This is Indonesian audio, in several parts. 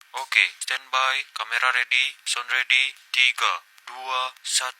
Oke, standby, kamera ready, sound ready, 3, 2, 1,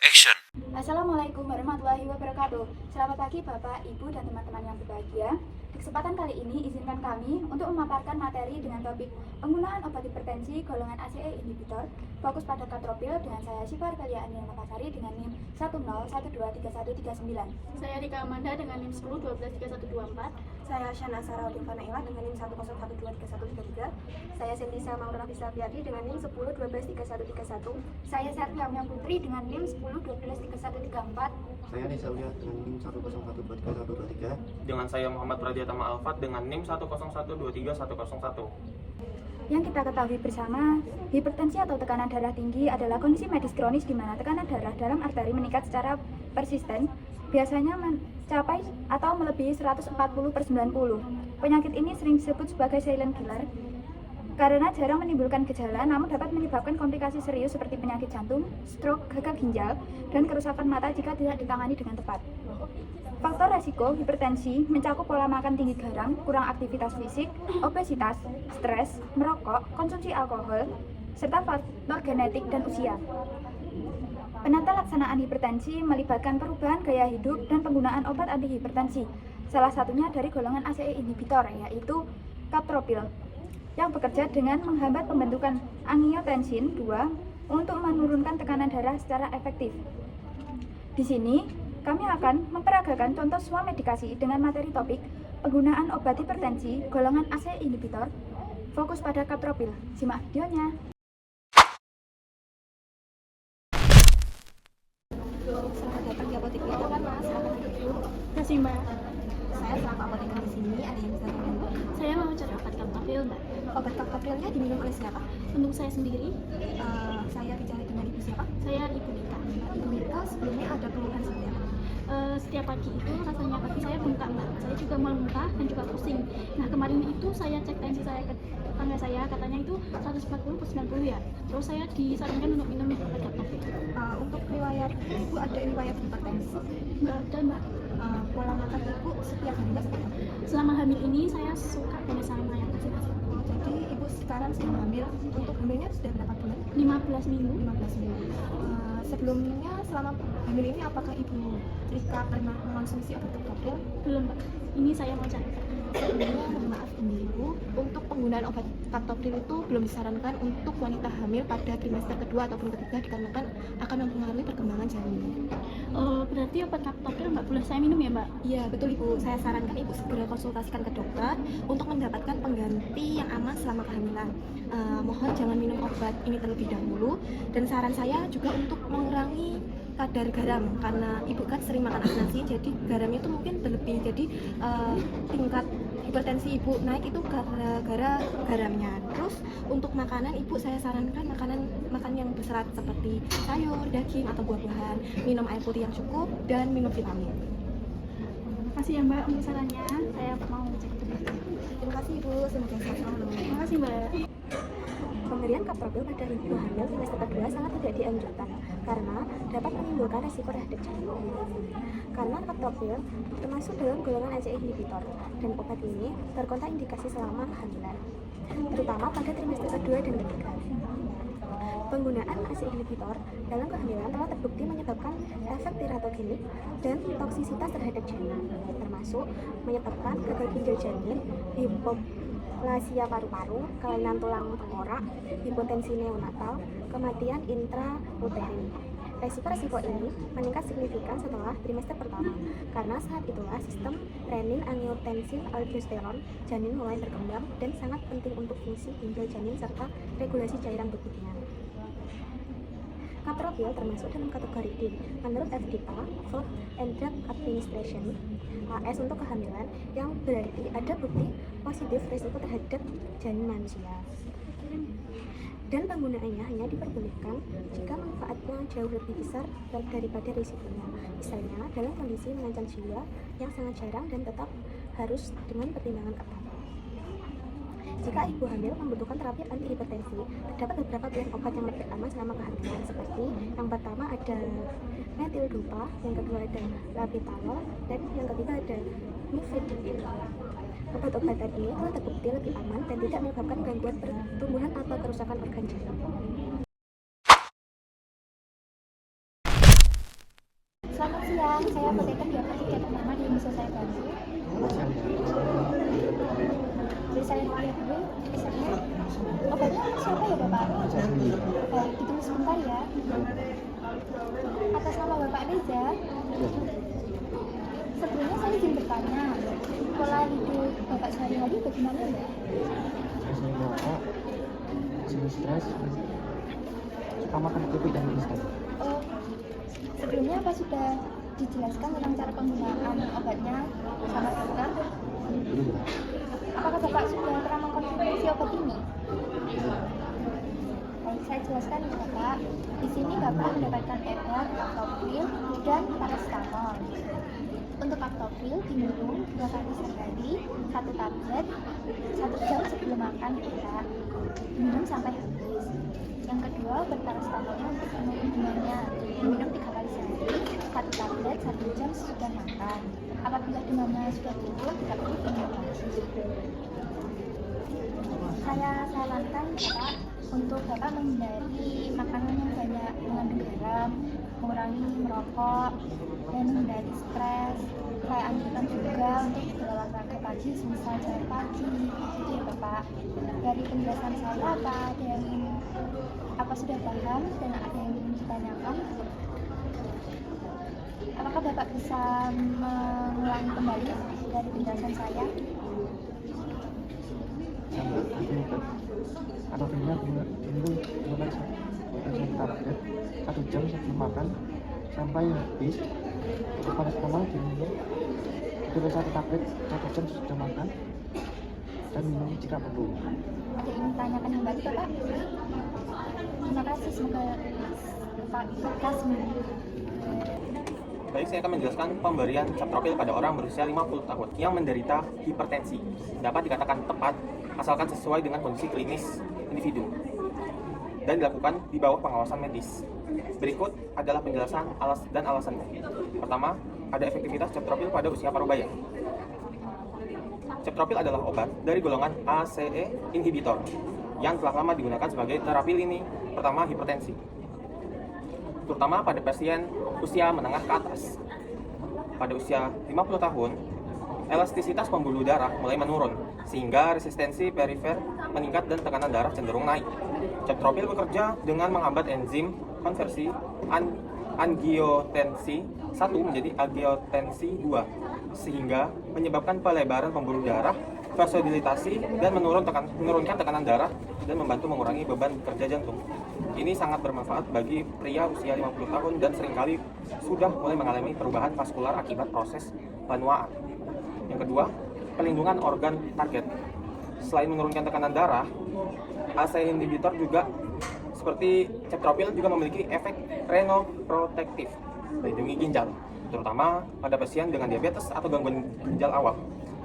action. Assalamualaikum warahmatullahi wabarakatuh. Selamat pagi Bapak, Ibu, dan teman-teman yang berbahagia. Di kesempatan kali ini, izinkan kami untuk memaparkan materi dengan topik penggunaan obat hipertensi golongan ACE inhibitor fokus pada katropil dengan saya Syifa Arkalia Ania Makasari dengan NIM 10123139. Saya Rika Amanda dengan NIM 10123124. Saya Shana Sarauddin Fanaila dengan NIM 10123133. Saya Sentisa Maulana Bisa Biardi dengan NIM 10123131. Saya Sertia Umya Putri dengan NIM 10123134. Saya Nisa Uya dengan NIM 10123123. Dengan saya Muhammad Pradiatama Alfat dengan NIM 10123101. Yang kita ketahui bersama, hipertensi atau tekanan darah tinggi adalah kondisi medis kronis di mana tekanan darah dalam arteri meningkat secara persisten, biasanya mencapai atau melebihi 140/90. Penyakit ini sering disebut sebagai silent killer karena jarang menimbulkan gejala, namun dapat menyebabkan komplikasi serius seperti penyakit jantung, stroke, gagal ginjal, dan kerusakan mata jika tidak ditangani dengan tepat. Faktor resiko hipertensi mencakup pola makan tinggi garam, kurang aktivitas fisik, obesitas, stres, merokok, konsumsi alkohol, serta faktor genetik dan usia. Penata laksanaan hipertensi melibatkan perubahan gaya hidup dan penggunaan obat antihipertensi, salah satunya dari golongan ACE inhibitor, yaitu kaptropil, yang bekerja dengan menghambat pembentukan angiotensin 2 untuk menurunkan tekanan darah secara efektif. Di sini, kami akan memperagakan contoh swamedikasi dengan materi topik penggunaan obat hipertensi golongan ACE inhibitor fokus pada kaptropil. Simak videonya. Selamat datang di apotek itu kan Mas. Selamat duduk. Kasih Mbak. Saya selaku apoteker di sini, ada yang bisa membantu. Saya mau cari obat kaptopil Mbak. Obat kaptopilnya diminum oleh siapa? Untuk saya sendiri, Saya bicara dengan ibu siapa? saya Ibu Dika. Ibu Mirka, sebelumnya ada keluhan seperti apa? Setiap pagi itu rasanya kaki saya bengkak Mbak. Saya juga muntah dan juga pusing. Nah kemarin itu saya cek tensi saya ke tetangga saya, katanya itu 140/90 ya. Terus saya disarankan untuk minum obat kaptopil. Untuk riwayat ibu ada riwayat hipertensi. Nggak ada Mbak. Pola makan ibu setiap harinya seperti apa? Selama hamil ini saya suka banget sama yang masing-masing. Jadi ibu sekarang sedang hamil. Untuk hamilnya sudah berapa bulan? 15 minggu. 15 minggu. Sebelumnya selama hamil ini apakah ibu Rika pernah mengonsumsi obat kaptopil? Belum Mbak. Ini saya mau cari. Sebelumnya mohon maaf ini ibu, untuk penggunaan obat kaptopil itu belum disarankan untuk wanita hamil pada trimester kedua ataupun ketiga dikarenakan akan mempengaruhi perkembangan janin. Berarti obat kaptopil nggak boleh saya minum ya Mbak? Iya betul ibu, saya sarankan ibu segera konsultasikan ke dokter untuk mendapatkan pengganti yang aman selama kehamilan. Mohon jangan minum obat ini terlebih dahulu, dan saran saya juga untuk mengurangi kadar garam karena ibu kan sering makan nasi, jadi garamnya itu mungkin berlebih, jadi tingkat hipertensi ibu naik itu gara-gara garamnya. Terus untuk makanan ibu saya sarankan makan yang berserat seperti sayur, daging atau buah-buahan, minum air putih yang cukup dan minum vitamin. Terima kasih ya Mbak untuk sarannya. Saya mau cek dulu. Terima kasih ibu, semoga sehat selalu. Terima kasih Mbak. Pemberian kaptopil pada ibu hamil trimester kedua sangat tidak dianjurkan karena dapat menimbulkan resiko terhadap janin. Karena kaptopil termasuk dalam golongan ACE inhibitor dan obat ini terkontraindikasi selama kehamilan, terutama pada trimester kedua dan ketiga. Penggunaan ACE inhibitor dalam kehamilan telah terbukti menyebabkan efek teratogenik dan toksisitas terhadap janin, termasuk menyebabkan gagal ginjal janin, hipoplasia paru-paru, kelainan tulang tengkorak, hipotensi neonatal, kematian intrauterin. Resiko-resiko ini meningkat signifikan setelah trimester pertama, karena saat itulah sistem renin, angiotensin, aldosteron janin mulai berkembang dan sangat penting untuk fungsi ginjal janin serta regulasi cairan tubuhnya. Kaptopil termasuk dalam kategori D menurut FDA, Food and Drug Administration, AS untuk kehamilan, yang berarti ada bukti positif risiko terhadap janin manusia. Dan penggunaannya hanya diperbolehkan jika manfaatnya jauh lebih besar daripada risikonya. Misalnya dalam kondisi mengancam jiwa yang sangat jarang dan tetap harus dengan pertimbangan ketat. Jika ibu hamil membutuhkan terapi antihipertensi, terdapat beberapa pilihan obat yang lebih aman selama kehamilan, seperti yang pertama ada metyldopa, yang kedua ada labetalol, dan yang ketiga ada mifepristone. Obat-obat tadi telah terbukti lebih aman dan tidak menyebabkan gangguan pertumbuhan atau kerusakan organ jantung. Selamat siang, saya apoteker di apotek Jatuh Nama di bisa saya bantu. Jadi saya lihat dulu resepnya. Obatnya siapa ya Bapak? Baik, ditunggu sebentar ya. Atas nama Bapak Reza. Sebelumnya saya izin bertanya, pola hidup Bapak sehari-hari bagaimana ya? Saya merokok, sering stres, suka makan kopi dan instan. Oh, sebelumnya apa sudah dijelaskan tentang cara penggunaan obatnya sama dokter? Belum. Apakah Bapak sudah pernah mengkonsumsi obat ini? Baik, saya jelaskan ya Bapak. Di sini Bapak mendapatkan obat Captopril dan paracetamol. Untuk Captopril diminum 2 kali sehari, 1 tablet, 1 jam sebelum makan kita. Diminum sampai habis. Yang kedua, obat paracetamolnya untuk menurun demamnya. Diminum 3 kali sehari, 1 tablet, 1 jam sesudah makan. Apabila demamnya sudah turun, tidak perlu diminum lagi. Saya sarankan Bapak untuk Bapak menghindari makanan yang banyak mengandung garam, mengurangi merokok, dan menghindari stres. Saya anjurkan juga untuk berolahraga pagi, semisal jalan pagi, gitu ya Bapak. Dari penjelasan saya apa sudah paham dan ada yang ingin ditanyakan? Apakah Bapak bisa mengulangi kembali dari penjelasan saya? Atau benar minum 2 kali sehari, 1 tablet, 1 jam sebelum makan sampai habis. Untuk paracetamol diminum 1 tablet, 1 jam sesudah makan dan minum jika perlu. Ada yang ditanyakan kembali Bapak? Terima kasih, semoga Bapak ikhlas. Baik, saya akan menjelaskan pemberian Captopril pada orang berusia 50 tahun yang menderita hipertensi. Dapat dikatakan tepat asalkan sesuai dengan kondisi klinis individu dan dilakukan di bawah pengawasan medis. Berikut adalah penjelasan dan alasannya. Pertama, ada efektivitas Captopril pada usia parubaya. Captopril adalah obat dari golongan ACE inhibitor yang telah lama digunakan sebagai terapi lini pertama hipertensi, terutama pada pasien usia menengah ke atas. Pada usia 50 tahun, elastisitas pembuluh darah mulai menurun, sehingga resistensi perifer meningkat dan tekanan darah cenderung naik. Captopril bekerja dengan menghambat enzim konversi angiotensi 1 menjadi angiotensi 2, sehingga menyebabkan pelebaran pembuluh darah, vasodilatasi, dan menurunkan tekanan darah dan membantu mengurangi beban kerja jantung. Ini sangat bermanfaat bagi pria usia 50 tahun dan seringkali sudah mulai mengalami perubahan vaskular akibat proses penuaan. Yang kedua, pelindungan organ target. Selain menurunkan tekanan darah, ACE inhibitor juga seperti Captopril juga memiliki efek renoprotektif, melindungi ginjal, terutama pada pasien dengan diabetes atau gangguan ginjal awal.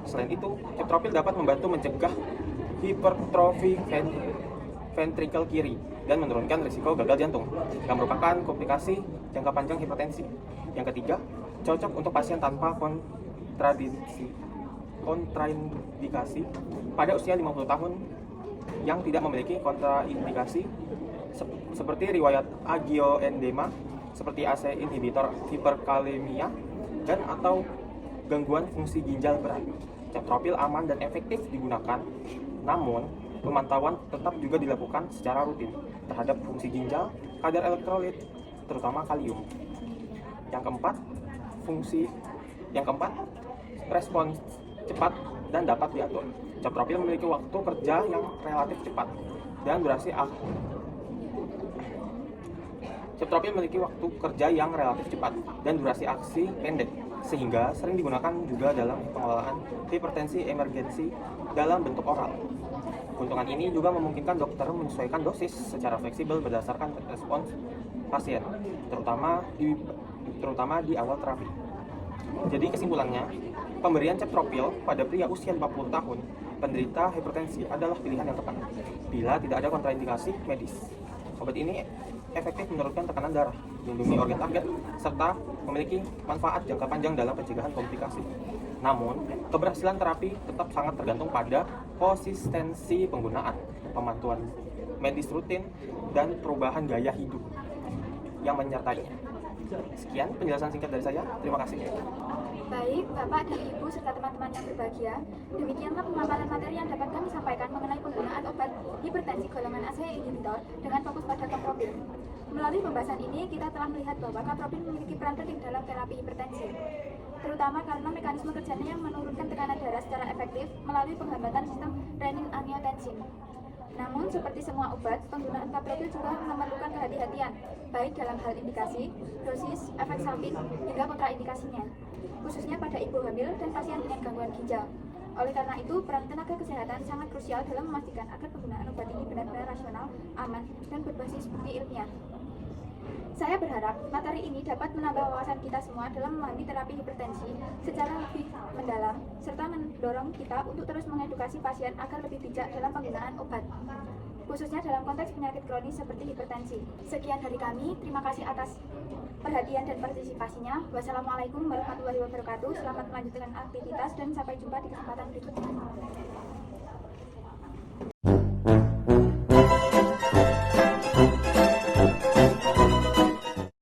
Selain itu, Captopril dapat membantu mencegah hipertrofi ventrikel kiri dan menurunkan risiko gagal jantung yang merupakan komplikasi jangka panjang hipertensi. Yang ketiga, cocok untuk pasien tanpa kontraindikasi pada usia 50 tahun yang tidak memiliki kontraindikasi seperti riwayat angioedema, seperti ACE inhibitor, hiperkalemia, dan atau gangguan fungsi ginjal berat. Captopril aman dan efektif digunakan, namun pemantauan tetap juga dilakukan secara rutin terhadap fungsi ginjal, kadar elektrolit, terutama kalium. Yang keempat, respons cepat dan dapat diatur. Captopril memiliki waktu kerja yang relatif cepat dan durasi aksi pendek, sehingga sering digunakan juga dalam pengelolaan hipertensi emergensi dalam bentuk oral. Keuntungan ini juga memungkinkan dokter menyesuaikan dosis secara fleksibel berdasarkan respons pasien, terutama di awal terapi. Jadi kesimpulannya, pemberian Captopril pada pria usia 50 tahun penderita hipertensi adalah pilihan yang tepat bila tidak ada kontraindikasi medis. Obat ini efektif menurunkan tekanan darah, melindungi organ target, serta memiliki manfaat jangka panjang dalam pencegahan komplikasi. Namun, keberhasilan terapi tetap sangat tergantung pada konsistensi penggunaan, pemantauan medis rutin, dan perubahan gaya hidup yang menyertainya. Sekian penjelasan singkat dari saya. Terima kasih. Baik, Bapak dan Ibu serta teman-teman yang berbahagia, demikianlah pemaparan materi yang dapat kami sampaikan mengenai penggunaan obat hipertensi golongan ACE inhibitor dengan fokus pada kapropil. Melalui pembahasan ini, kita telah melihat bahwa kapropil memiliki peran penting dalam terapi hipertensi, terutama karena mekanisme kerjanya yang menurunkan tekanan darah secara efektif melalui penghambatan sistem renin-angiotensin. Namun, seperti semua obat, penggunaan kapropil juga memerlukan kehati-hatian, baik dalam hal indikasi, dosis, efek samping, hingga kontraindikasinya, khususnya pada ibu hamil dan pasien dengan gangguan ginjal. Oleh karena itu, peran tenaga kesehatan sangat krusial dalam memastikan agar penggunaan obat ini benar-benar rasional, aman, dan berbasis bukti ilmiah. Saya berharap materi ini dapat menambah wawasan kita semua dalam memahami terapi hipertensi secara lebih mendalam, serta mendorong kita untuk terus mengedukasi pasien agar lebih bijak dalam penggunaan obat, khususnya dalam konteks penyakit kronis seperti hipertensi. Sekian dari kami, terima kasih atas perhatian dan partisipasinya. Wassalamualaikum warahmatullahi wabarakatuh. Selamat melanjutkan aktivitas dan sampai jumpa di kesempatan berikutnya.